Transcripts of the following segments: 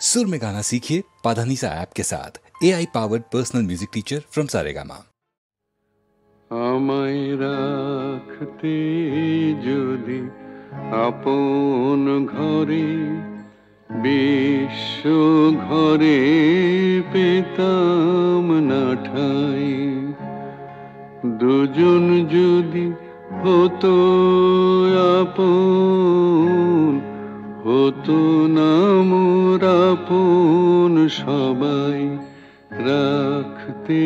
सुर में गाना सीखिए पाधानीसा ऐप के साथ। AI powered personal music teacher from Saregama. আমায় রাখতে যদি আপন ঘরে বিশ্ব ঘরে পেতাম না ঠাই, দুজন যদি হতো আপন, হতো না মোর আপন সবাই। রাখতে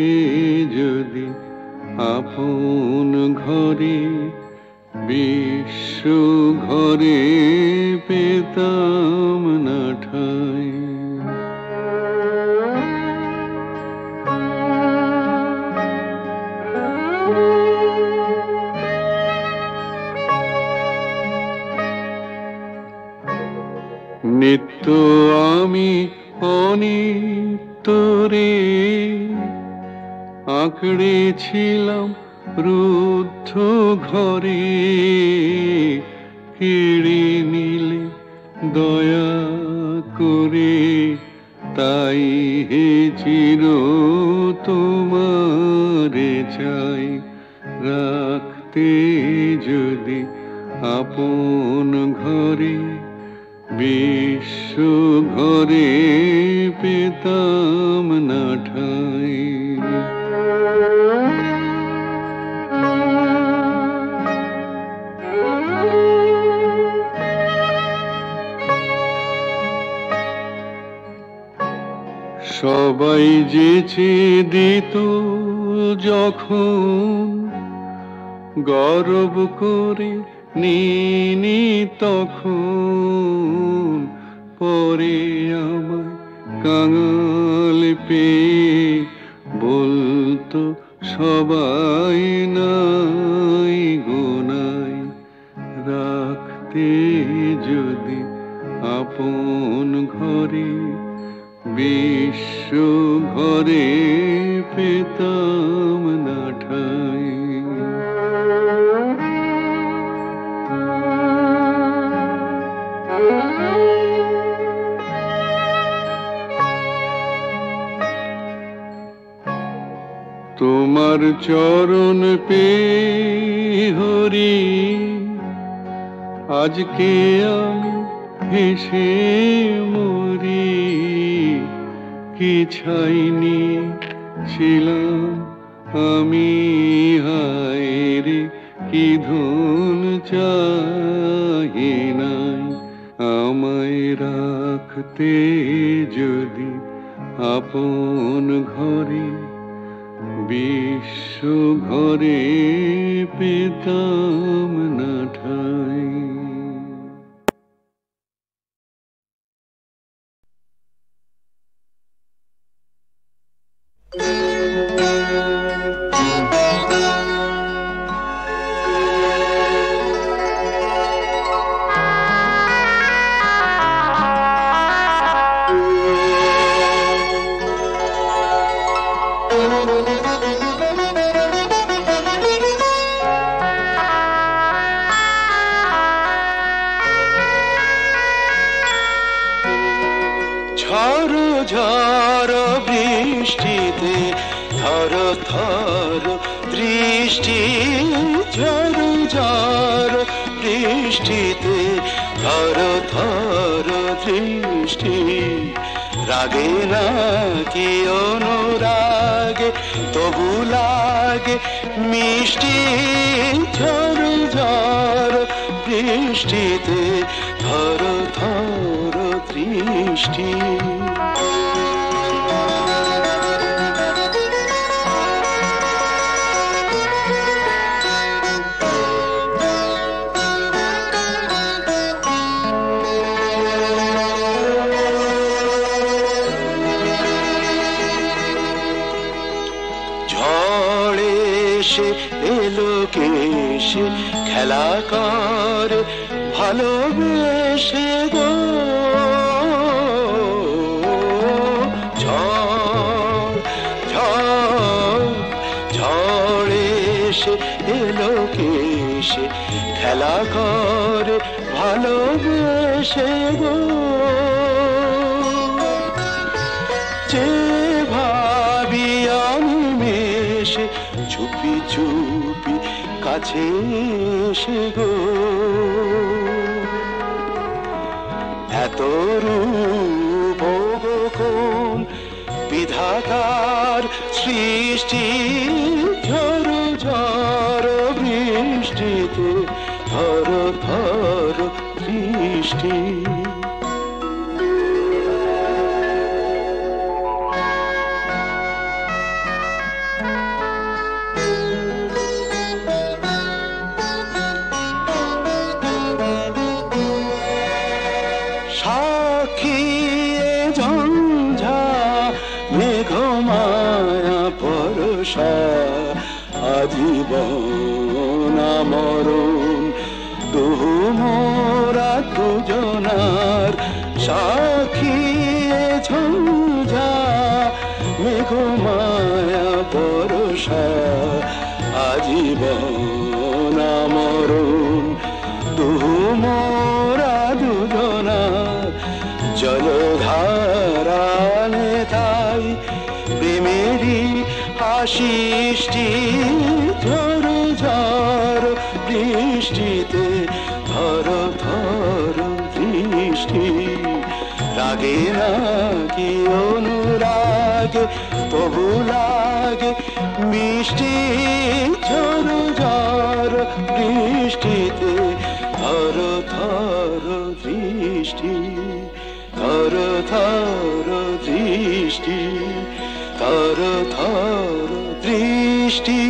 যদি আপন ঘরে বিশ্ব ঘরে পেতাম না ঠাই। নিত্য আমি অনিত্যরে আঁকড়েছিলাম রুদ্ধ ঘরে, কেড়ে নিলে দয়া করে তাই হে চির তোমারে চাই। রাখতে যদি আপন ঘরে বিশ্ব ঘরে পেতাম না ঠাই। সবাই যেচে দিত যখন, গর্ব করে নিনি তখন, পরে আমায় কাঙাল পেয়ে বলতো সবাই নাই গোনাই। রাখতে যদি আপন ঘরে বিশ্ব ঘরে পেতাম না ঠাই। তোমার চরণ পেয়ে হরি আজকে আমি হেসে মরি। কি ছাইনি ছিলাম আমি হায় রে, কি ধন চাহি নাই। আমায় রাখতে যদি আপন ঘরে বিশ্ব ঘরে পেতাম না ঠাই। ঝড় ঝড় বৃষ্টিতে থর থর দৃষ্টি, ঝড় ঝড় বৃষ্টিতে থর থর দৃষ্টি। রাগে না কি অনুরাগে তবু লাগে মিষ্টি, ঝড় ঝড় বৃষ্টিতে থর থর দৃষ্টি। ঝড়ে এসে এলো কেসে খেলা কর ভালোবেসে গো। ঝড় ঝড় ঝড়ে এসে এলো কেসে খেলা কর ভালোবেসে গো। যে ভাবি অনিমেষে চুপি চুপি কাছে এসে গো এত রূপ কোন বিধাতার সৃষ্টি ঝড় ঝড় বৃষ্টিতে থর থর দৃষ্টি সাক্ষী ঝঞ্ঝা মেঘমায়া পরশা আজীবন মরণ দুহু মোরা দুজনার সাক্ষী ঝঞ্ঝা মেঘমায়া পরশা আজীবন মরণ দুহু মোরা দুজনার জলধারানে তাই প্রেমেরই আশিষ্টি ঝড় ঝড় বৃষ্টিতে থর থর দৃষ্টি রাগে নাকি অনুরাগে তবু লাগে মিষ্টি ঝড় ঝড় বৃষ্টিতে থর থর দৃষ্টি থর থর দৃষ্টি থর থর দৃষ্টি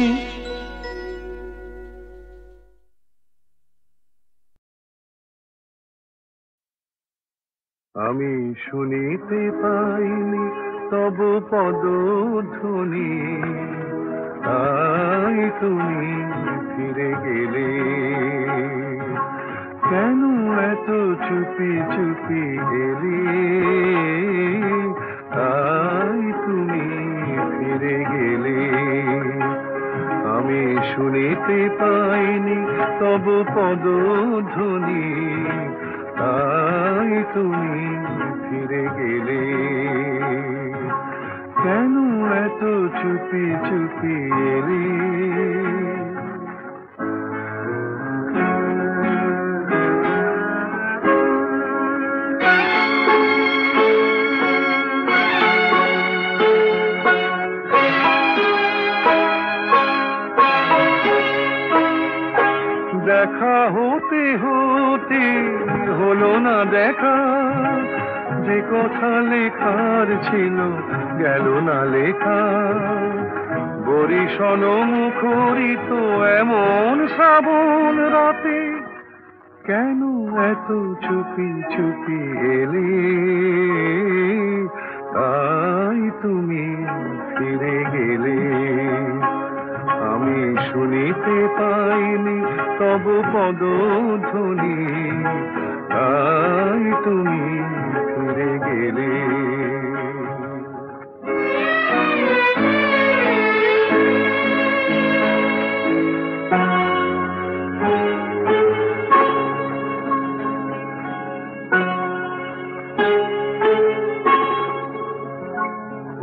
আমি শুনিতে পাইনি তব পদধ্বনি তাই তুমি ফিরে গেলে কেন এত চুপি চুপি এলে তাই তুমি ফিরে গেলে আমি শুনিতে পাইনি তব পদধ্বনি তাই তুমি ফিরে গেলে কেন এত চুপি চুপি এলে দেখা হতে হতে হলো না দেখা যে কথা লেখার ছিল গেল না লেখা বরিশন মুখরিত এমন শ্রাবণ রাতে কেন এত চুপি চুপি এলে তাই তুমি ফিরে গেলে আমি শুনিতে পাইনি তব পদধ্বনি তাই তুমি ফিরে গেলে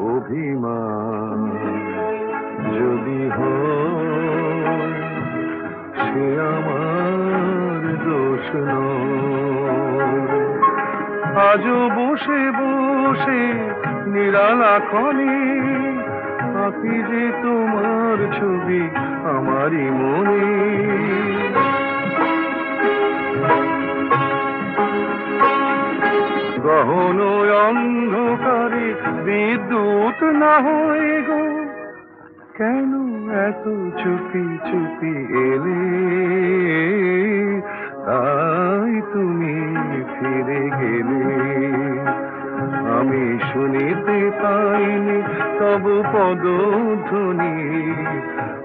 অভিমান যদি হয় সে আমার দোষ নয় আজও বসে বসে নিরালাখনে আঁকি যে তোমার ছবি আমারই মনে গহন অন্ধকারে বিদ্যুৎ না হয় গো কেন এত চুপি চুপি এলে তাই তুমি ফিরে গেলে আমি শুনিতে পাইনি তব পদধ্বনি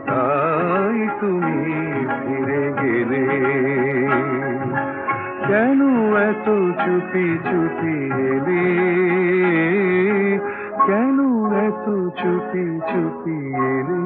তাই তুমি ফিরে গেলে কেন এত চুপি চুপি এলে কেন এত চুপি চুপি এলে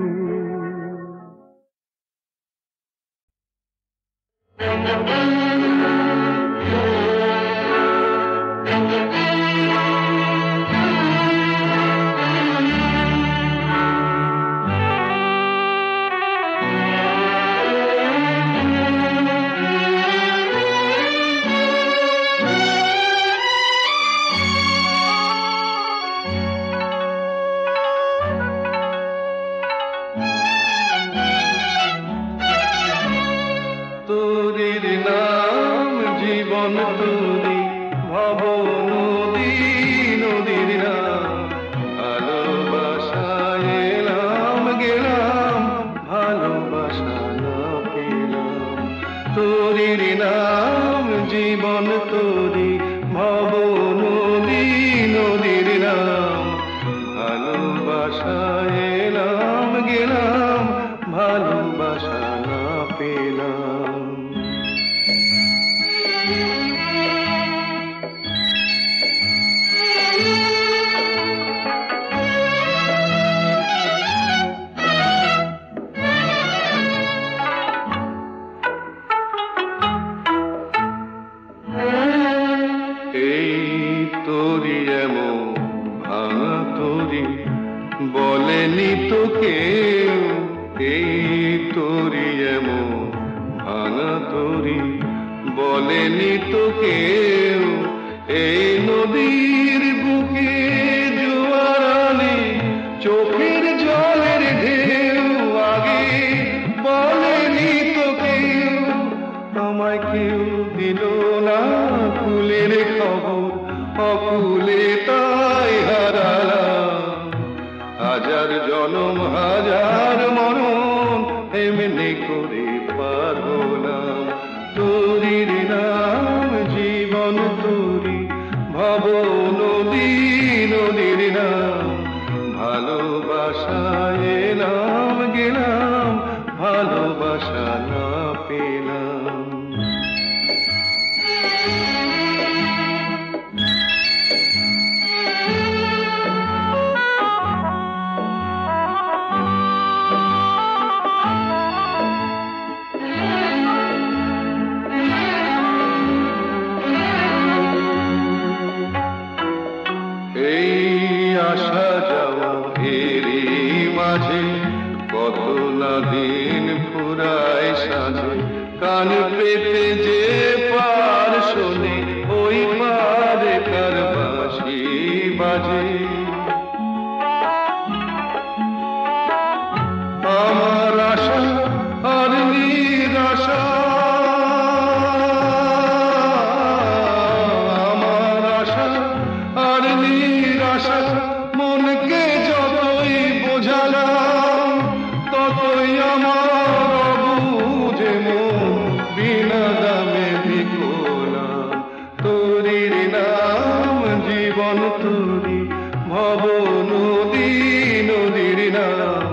তোরি এমন ভাঙা তোরি বলেনি তো কেউ, এই তোরি এমন ভাঙা তোরি বলেনি তো কেউ। এই নদীর বুকে জোয়ার আনে চোখের জলের ঢেউ, আগে বলেনি তো কেউ। আমায় কেউ দিল না কুলের খবর, অকুলে তাই হারালাম। হাজার জনম হাজার মরণ এমনি করে পার হলাম। তোরির নাম জীবন তোরি ভব নদী, নদীর নাম ভালোবাসায় এলাম গেলাম, ভালোবাসা না পেলাম। আসা যাওয়া এরই মাঝে কত না দিন ফুরায় সাজে। কান পেতে যে পার শোনে ওই পারে কার বাঁশি বাজে। আমার আশা আর নিরাশা, আমার আশা আর নিরাশা মনকে যতই বোঝালাম ততই আমার বুঝে মন বিনা দামে বিকলাম। তোরির নাম জীবন তোরি ভব নদী, নদীর নাম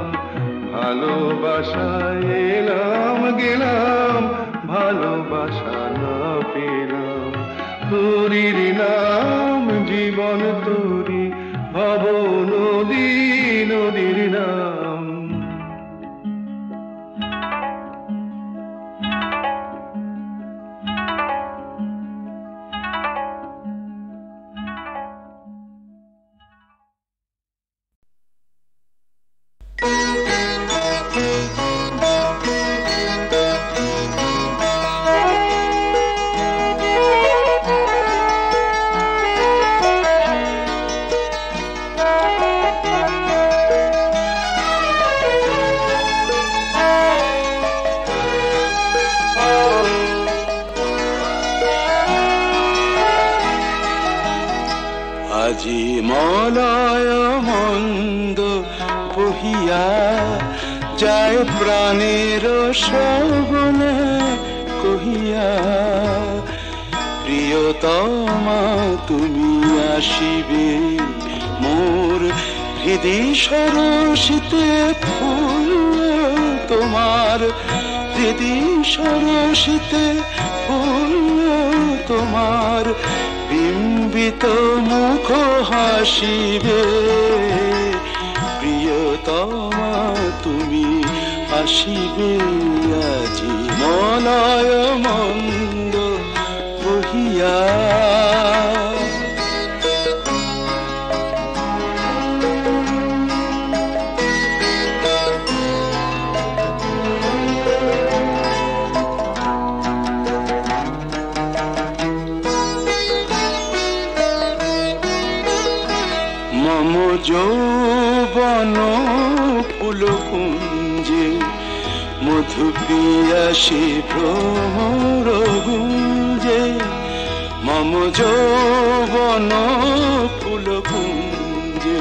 ভালোবাসায় এলাম গেলাম, ভালোবাসা না পেলাম। তোরির নাম জীবন তোরি ভব নদী, নদীর নাম। আজি মলয় মন্দ বহিয়া যায় প্রাণের শ্রবণে কহিয়া, প্রিয়তমা তুমি আসিবে মোর হৃদি সরসিতে ফুল তোমার, হৃদি সরসিতে ফুল তোমার, বিম্বিত মুখ হাসিবে। প্রিয়তমা তুমি আসিবে আজি মলয় মন্দ বহিয়া। মম যৌবন ফুলকুঞ্জে মধু পিয়াসী ভ্রমর গুঞ্জে, মম যৌবন ফুলকুঞ্জে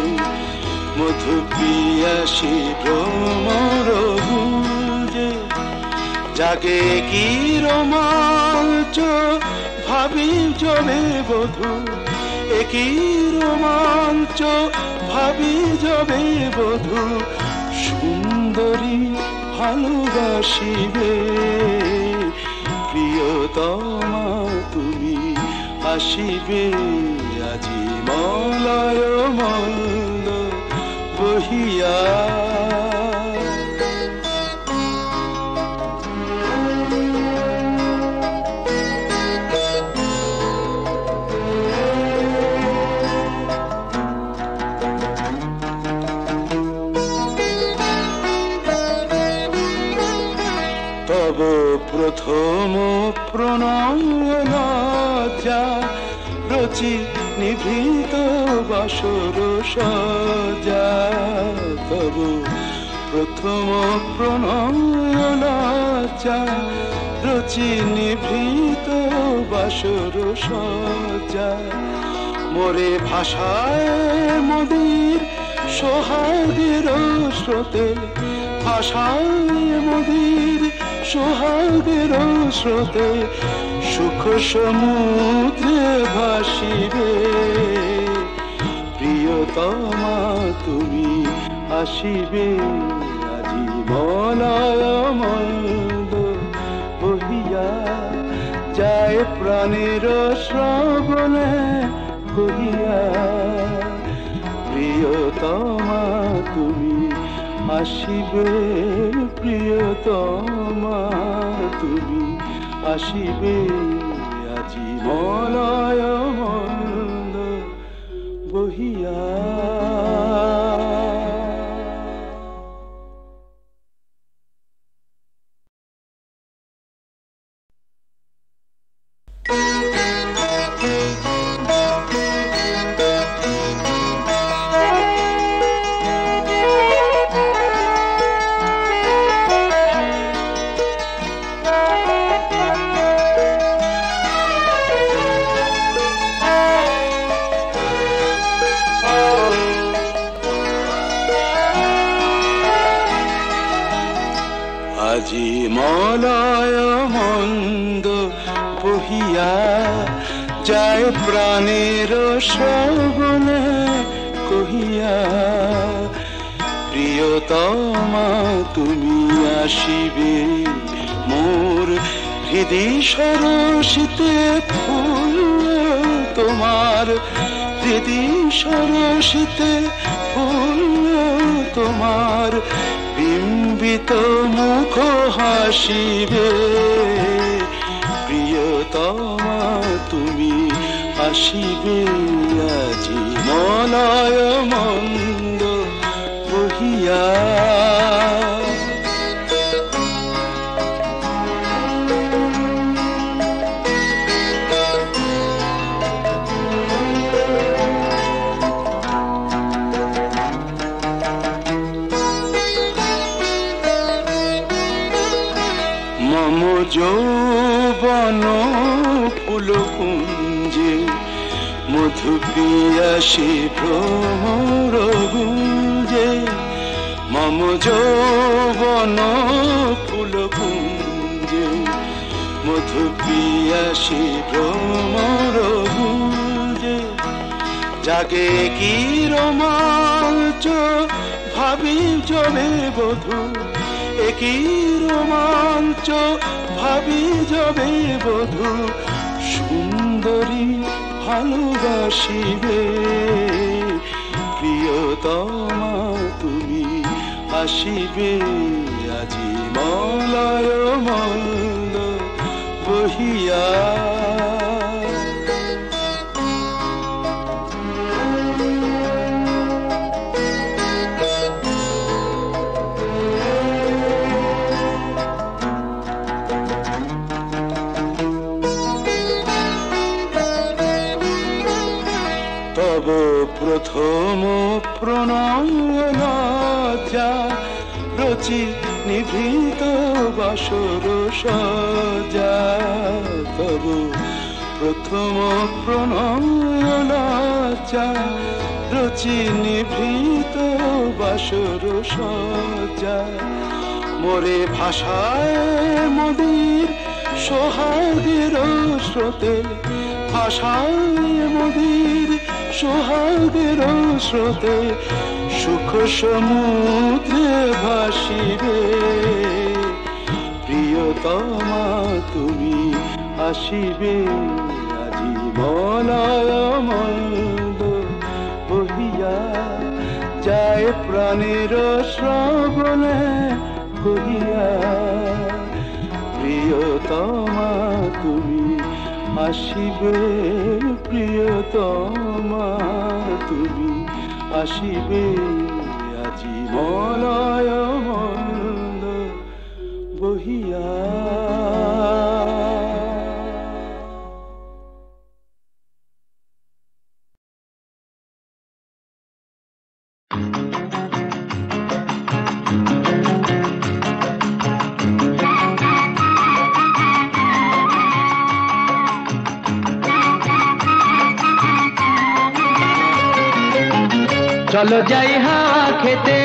মধু পিয়াসী ভ্রমর গুঞ্জে। জাগে কি রোমাঞ্চ ভাবি জবে বধূ, একই রোমাঞ্চ ভাবি যাবে বধূ, সুন্দরী ভালোবাসিবে। প্রিয়তমা তুমি আসিবে আজি মলয় মন্দ বহিয়া। প্রথম প্রণয় লজ্জা রচি নিভৃত বাসর সজ্জা তব প্রথম প্রণয় লজ্জা রচি নিভৃত বাসর সজ্জা মোরে ভাষায় মোদের সোহাগের স্রোতে ভাষায় মোদের সোহাগের স্রোতে সুখ সমুদ্রে ভাসিবে প্রিয়তমা তুমি আসিবে আজি মলয় মন্দ বহিয়া যায় প্রাণের শ্রবণে কহিয়া প্রিয়তমা তুমি আসিবে প্রিয়তমা তুমি আসিবে আজি মলয় মন্দ বহিয়া আজি মলয় মন্দ বহিয়া যায় প্রাণের শ্রবণে কহিয়া প্রিয়তমা তুমি আসিবে মোর হৃদয় সরসিতে ফুল তোমার হৃদয় সরসিতে ফুল তোমার বিম্বিত মুখ হাসিবে প্রিয়তমা তুমি আসিবে আজি মলয় মন্দ বহিয়া মম যৌবন ফুল কুঞ্জে মধু পিয়াসী ভ্রমর গুঞ্জে মম যৌবন ফুল কুঞ্জে মধু পিয়াসী ভ্রমর গুঞ্জে জাগে কি রোমাঞ্চ ভাবি জলে বধূ একই রোমাঞ্চ ভাবি যাবে বধূ সুন্দরী ভালোবাসিবে প্রিয়তমা তুমি আসিবে আজি মলয় মন্দ বহিয়া তব প্রথম প্রণয় লজ্জা রচি নিভৃত বাসর সজ্জা তব প্রথম প্রণয় লজ্জা রচি নিভৃত বাসর সজ্জা মোরে ভাষায় মোদের সোহাগের স্রোতে ভাষায় মোদের সোহাগের স্রোতে সুখ সমুদ্রে ভাসিবে প্রিয়তমা তুমি আসিবে আজি মলয় মন্দ বহিয়া যায় প্রাণের শ্রবণে কহিয়া প্রিয়তমা তুমি আসিবে প্রিয়তমা তুমি আসিবে আজি মলয় মন্দ বহিয়া চলো যাই হাওয়া খেতে,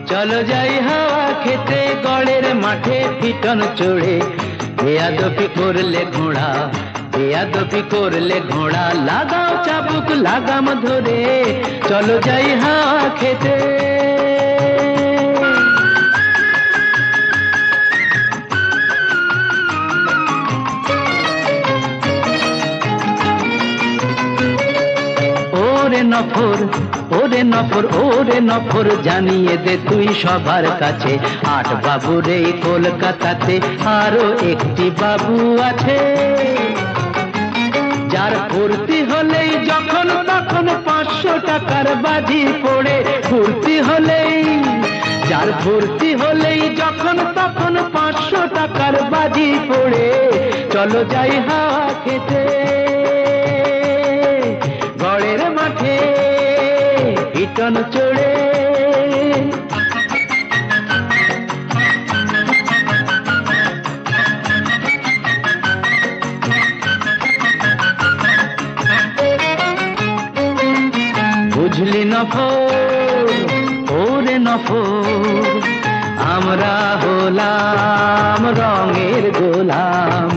চলো যাই হাওয়া খেতে, গড়ের মাঠে পিটন চড়ে, বেয়াদবি করলে ঘোড়া, বেয়াদবি করলে ঘোড়া, লাগাও চাবুক লাগাম ধরে, চলো যাই হাওয়া খেতে। ওরে নফর, ওরে নফর, ওরে নফর, জানিয়ে দে তুই সবার কাছে, 8 বাবুর এই কলকাতাতে আরো একটি বাবু আছে, যার ফুর্তি হলেই যখন তখন 500 টাকার বাজি পড়ে, ফুর্তি হলেই, যার ফুর্তি হলেই যখন তখন 500 টাকার বাজি পড়ে, চলো যাই হাওয়া খেতে, গড়ের মাঠে পিটন চড়ে। বুঝলি নফর, ওরে নফর, আমরা হলাম রঙের গোলাম,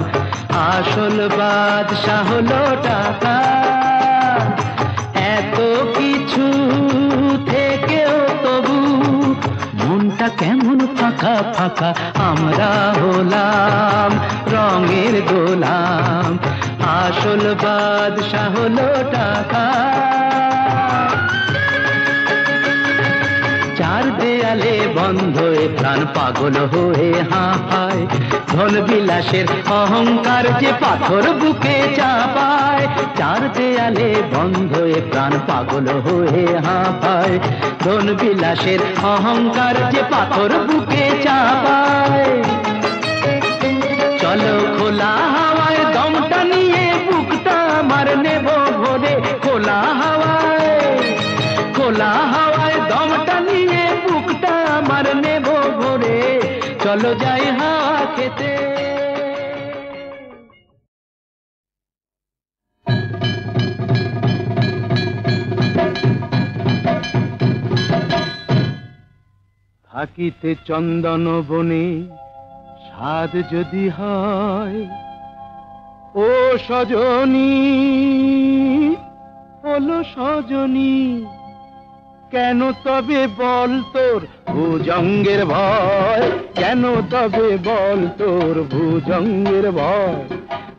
আসল বাদশা হলো টাকা, এত কিছু থেকেও তবু মনটা কেমন ফাঁকা ফাঁকা, আমরা হলাম রঙের গোলাম, আসল বাদশা হলো টাকা। চার দেয়ালে বন্ধ এ প্রাণ পাগল হয়ে হাঁপায়, ধন বিলাসের অহংকার যে পাথর বুকে চাপায়, চার দেয়ালে বন্ধ এ প্রাণ পাগল হয়ে হাঁপায়, ধন বিলাসের অহংকার যে পাথর বুকে চাপায়। চলো খোলা হাওয়ায় দমটা নিয়ে বুকটা আমার নেব ভরে, খোলা হাওয়ায়, খোলা হাওয়ায় দমটা নিয়ে বুকটা আমার নেব ভরে, চলো যাই হাওয়া খেতে। থাকিতে চন্দন বনে স্বাদ যদি হয়, ও সজনী হলো সজনী, কেন তবে বল তোর ভুজঙ্গের ভয়, কেন তবে বল তোর ভুজঙ্গের ভয়,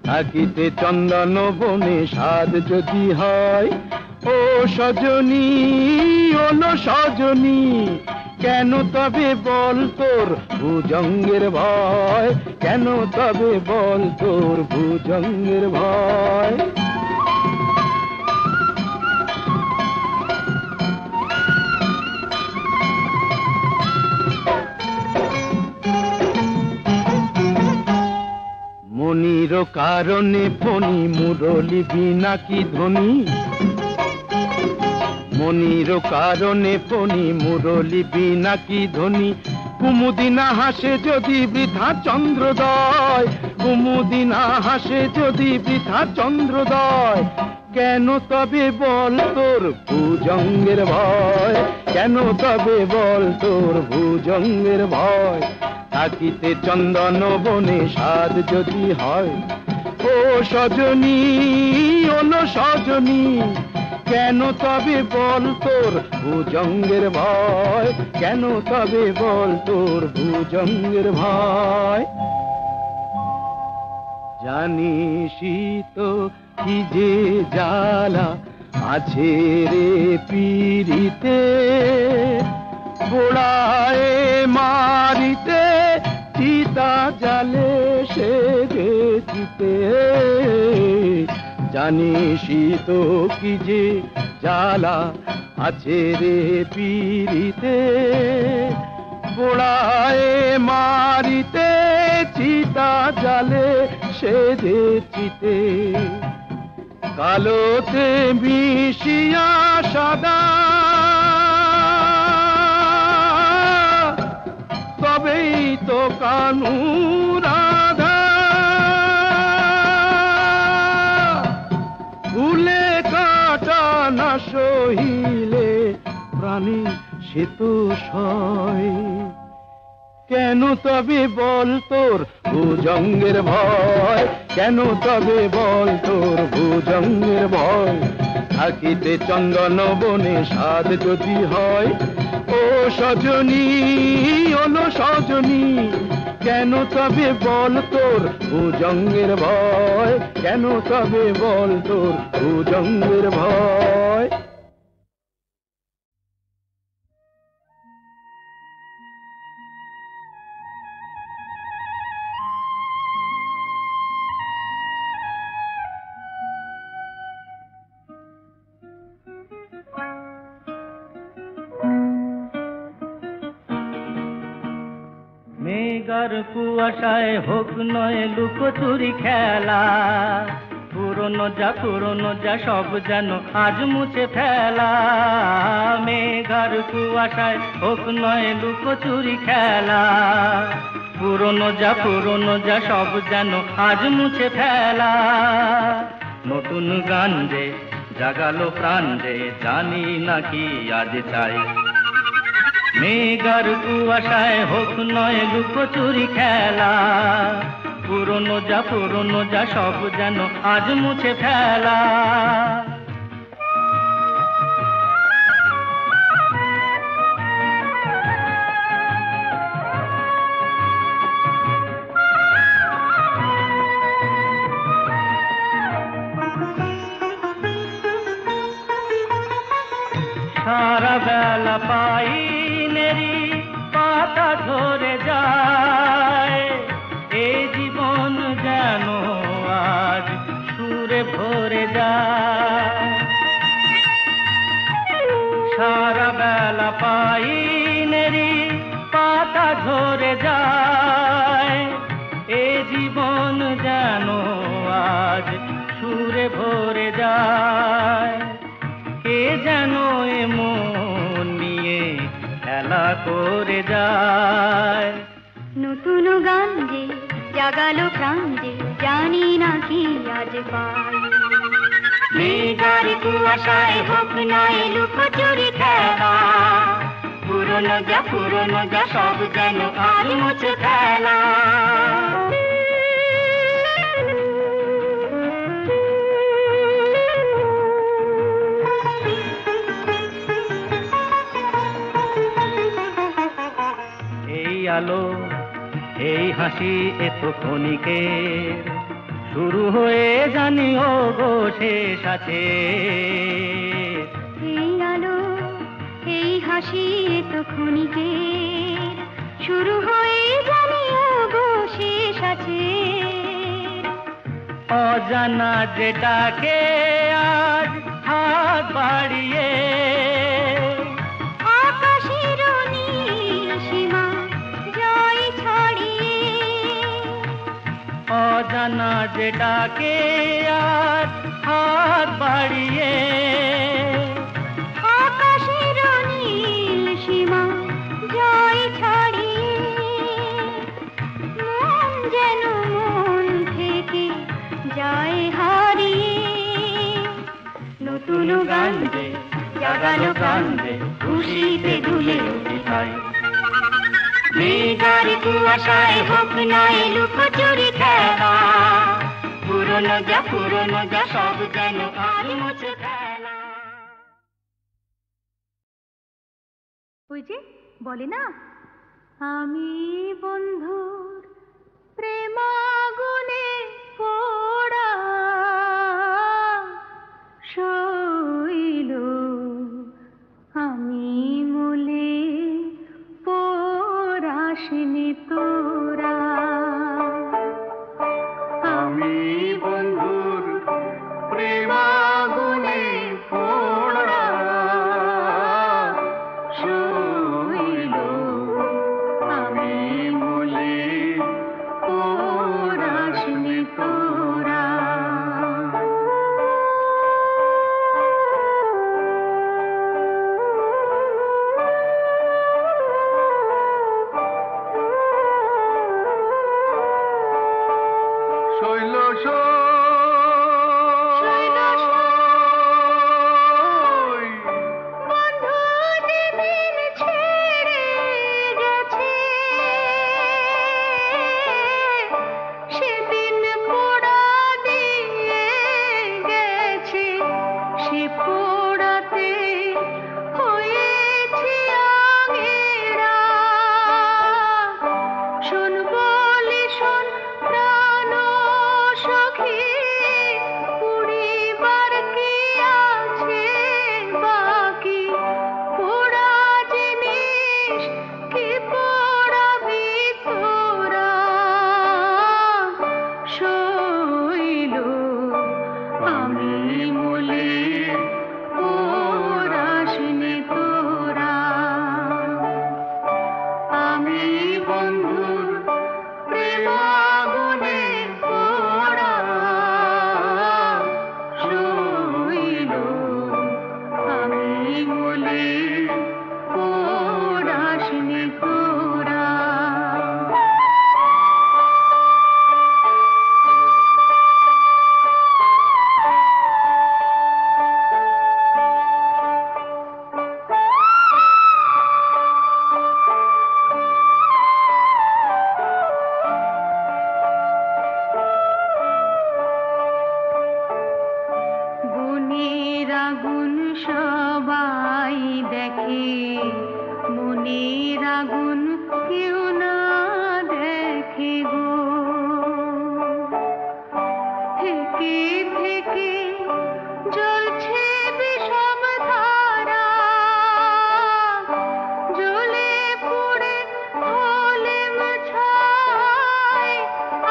থাকিতে চন্দন বনে স্বাদ যদি হয়, ও সজনী হলো সজনী, কেন তবে বল তোর ভুজঙ্গের ভয়, কেন তবে বল তোর ভুজঙ্গের ভয়। মনির কারণে ফণি মুরলি বিনা কি ধ্বনি, মনির কারণে ফণি মুরলি বিনা কি ধ্বনি, কুমুদিনা হাসে যদি বৃথা চন্দ্রোদয়, কুমুদিনা হাসে যদি বৃথা চন্দ্রোদয়, কেন তবে বল তোর ভুজঙ্গের ভয়, কেন তবে বল তোর ভুজঙ্গের ভয়, থাকিতে চন্দন বনে স্বাদ যদি হয়, ও সজনী ওলো সজনী, কেন তবে বল তোর ভুজঙ্গের ভয়, কেন তবে বল তোর ভুজঙ্গের ভয়। জানিসই তো কি যে জ্বালা আছে রে পীড়িতে, গোড়ায় মারিতে চিতা জালে সে যেতে, জানিসই তো কি যে জ্বালা আছে রে পীড়িতে, গোড়ায় মারিতে চিতা জালে সে যেতে, কালোতে মিশিয়া সাদা তবেই তো কানু রাধা, ফুলে কাটা না সহিলে প্রাণী সে তো সয়। কেন তবে বল তোর ভুজঙ্গের ভয়, কেন তবে বল তোর ভুজঙ্গের ভয়। থাকিতে চন্দন বনে সাধ যদি হয়, ও সজনী ওলো সজনী, কেন তবে বল তোর ভুজঙ্গের ভয়, কেন তবে বল তোর ভুজঙ্গের ভয়। মেঘার কুয়াশায় হোক নয় লুকোচুরি খেলা, পুরনো যা সব যেন আজ মুছে ফেলা। মেঘার কুয়াশায় হোক নয় লুকোচুরি খেলা, পুরনো যা সব যেন আজ মুছে ফেলা। নতুন গান যে জাগালো প্রাণ যে জানি নাকি আজ চাই। মেঘার কুয়াশায় হোক নয় লুকোচুরি খেলা, পুরনো যা সব যেন আজ মুছে ফেলা। সারা বেলা পাইনেরি পাতা ঝরে যায়, এই জীবন যেন আজ সুরে ভরে যায়। সারা বেলা পাইনেরি পাতা ঝরে যায়, এই জীবন যেন আজ সুরে ভরে যায়। কে যেন এমন নিয়ে খেলা করে যায়। নতুন গান যে জাগালো প্রাণ যে জানি না কি আজ পাই। মেঘার কুয়াশায় হোক নয় লুকোচুরি খেলা, পুরনো যা সব যেন আজ মুছে ফেলা। আলো এই হাসি এত ক্ষণিকের, শুরু হয়ে জানি ও গো শেষ আছে। এই আলো এই হাসি এত ক্ষণিকের, শুরু হয়ে জানি ও গো শেষ আছে। অজানা যেটাকে আজ হাত বাড়িয়ে, অজানা যেটাকে আজ হাত বাড়িয়ে, আকাশের নীল সীমা জয় ছাড়িয়ে, মন যেন মন থেকে যায় হারিয়ে। নতুন গান যে জাগালো প্রাণ যে খুশিতে দুলে উঠিতাই। মেঘার কুয়াশায় হোক নয় লুকোচুরি খেলা, পুরনো যা সব যেন আজ মুছে ফেলা। ওই যে বলে না, আমি বন্ধুর প্রেমাগুনে পোড়া শৈল, আমি মলে পোড়াসনি তোরা। আমি বন্ধুর প্রেমাগুনে পোড়া শৈল, আমি মলে পোড়াসনি তোরা। পোড়াতে হয়েছি আগেরা। শোন বলি শোন প্রাণ সখী, পুড়িবার কি আছে বাকি? পোড়া জিনিস কি পোড়াবি তোরা? শৈল আমি মলে পোড়াসনি তোরা। আমি বন্ধুর প্রেমাগুনে পোড়া, শৈল আমি মলে পোড়াসনি তোরা। গুণের আগুন সবাই দেখে, মনের আগুন কেউ না দেখে গো। থেকে থেকে জ্বলছে বিষম ধারা, জ্বলে পুড়ে হলে ছাই,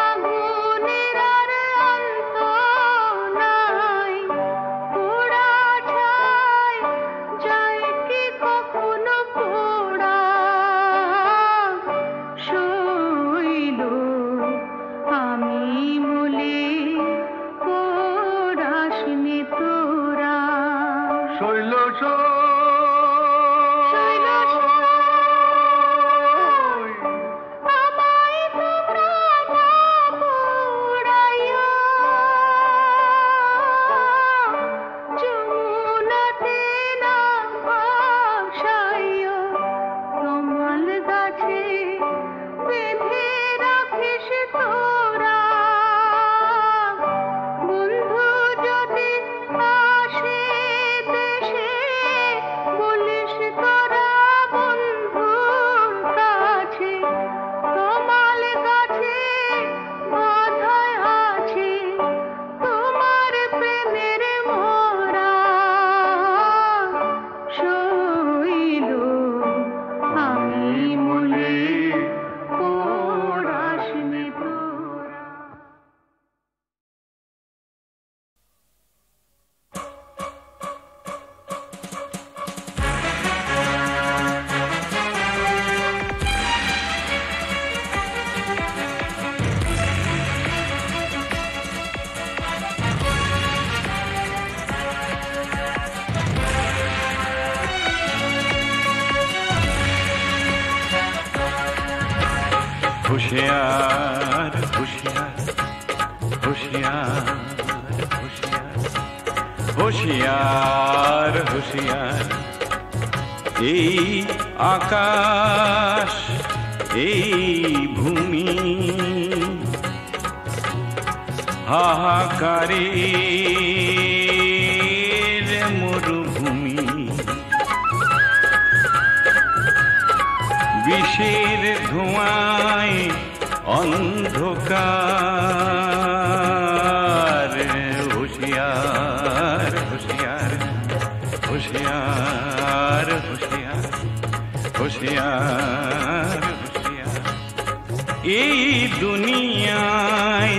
আগুনের আর অন্ত নাই। পোড়া ছাই যায় কি কখনো পোড়া? শৈল আমি মলে পোড়াসনি তোরা। শৈল শৈল আমায় তোমরা না পোড়াইয়া, যমুনাতে না ভাসাইয়া, কমল গাছে বেঁধে রাখিস তোরা। বন্ধু যদি আসে দেশে, বলিস তোরা বন্ধুর কাছে, কমল গাছে বাঁধায় আছে তোমার প্রেমের মোরা। শৈল আমি মলে পোড়াসনি তোরা। হুঁশিয়ার হুঁশিয়ার হুঁশিয়ার হুঁশিয়ার হুঁশিয়ার হুঁশিয়ার, এই আকাশ এই ভূমি হাহাকারের মরুভূমি, বিষের ধোঁয়ায় অন্ধকার। হুঁশিয়ার হুঁশিয়ার হুঁশিয়ার হুঁশিয়ার হুঁশিয়ার হুঁশিয়ার, এই দুনিয়ায়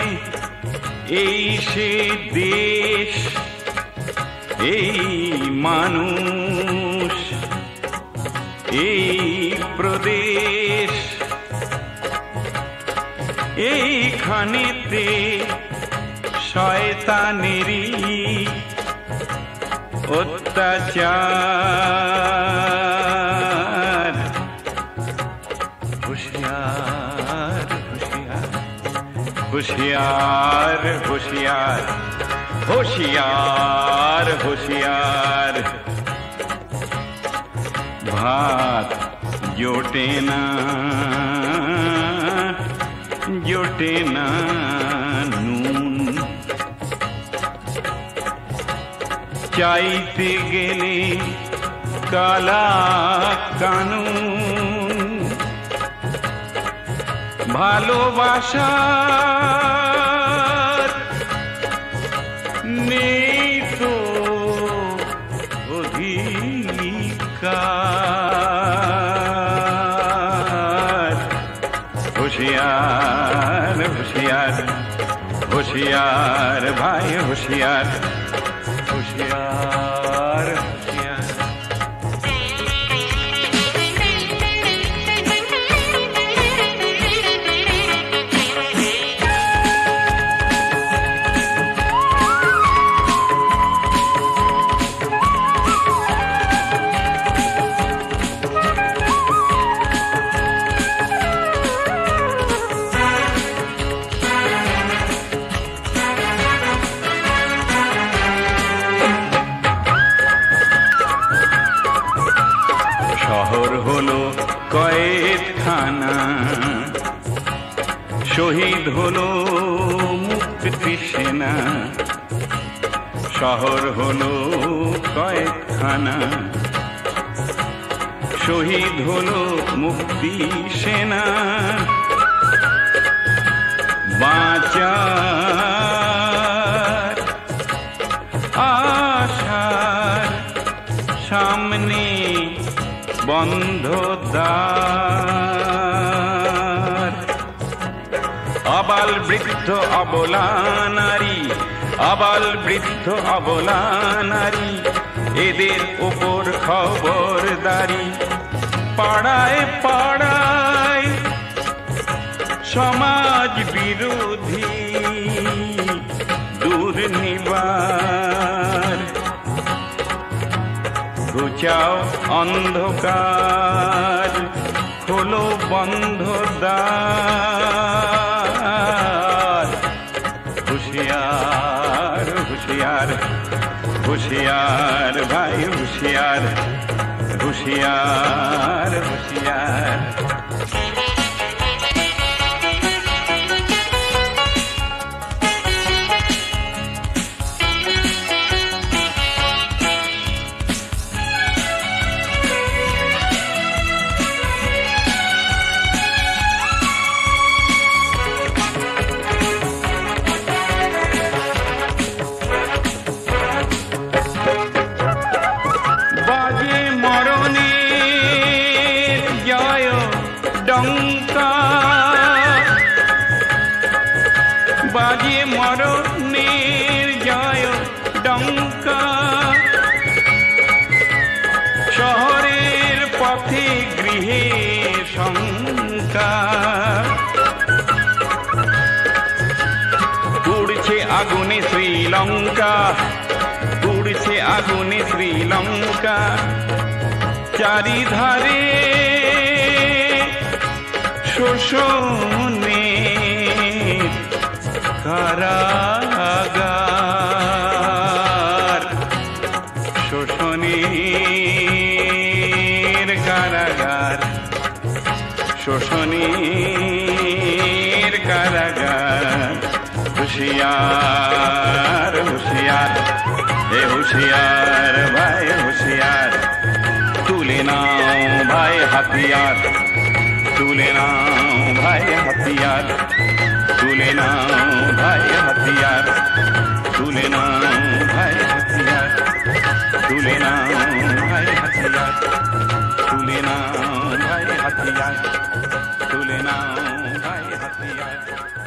এই সে দেশ, এই মানুষ এই প্রদেশ, এইখানেতে শয়তানেরই অত্যাচার। হুঁশিয়ার হুঁশিয়ার হুঁশিয়ার হুঁশিয়ার হুঁশিয়ার হুঁশিয়ার, ভাত জোটে না জোটে না নুন, চাইতে গেলে কালা কানুন ভালোবাসার নেই তো অধিকার। হুঁশিয়ার হুঁশিয়ার হুঁশিয়ার ভাই হুঁশিয়ার হুঁশিয়ার হুঁশিয়ার। শহর হলো কয়েদখানা, শহীদ হলো মুক্তি সেনা। শহর হলো কয়েদখানা, শহীদ হলো মুক্তি সেনা। বাঁচার আশার সামনে বন্ধ দ্বার। আবাল বৃদ্ধ অবলা নারী, আবাল বৃদ্ধ অবলা নারী, এদের উপর খবরদারি। পাড়ায় পাড়ায় সমাজ বিরোধী দুর্নিবার। ঘুচাও অন্ধকার, খোলো বন্ধ দ্বার। হুঁশিয়ার হুঁশিয়ার হুঁশিয়ার ভাই হুঁশিয়ার হুঁশিয়ার হুঁশিয়ার। বাজে মরণের জয় ডঙ্কা, বাজে মরণের জয় ডঙ্কা। শহরের পথে গৃহে শঙ্কা। উড়ছে আগুনে শ্রীলঙ্কা, উড়ছে আগুনে শ্রীলঙ্কা। চারিধারে শোষণের কারাগার, শোষণের কারাগার, শোষণের কারাগার। হুঁশিয়ার হুঁশিয়ার এ হুঁশিয়ার ভাই হুঁশিয়ার। তুলে নাও ভাই হাতিয়ার, তুলে নাও ভাই হাতিয়ার, তুলে নাও ভাই হাতিয়ার, তুলে নাও ভাই হাতিয়ার, তুলে নাও ভাই হাতিয়ার, তুলে নাও ভাই হাতিয়ার, তুলে নাও ভাই হাতিয়ার।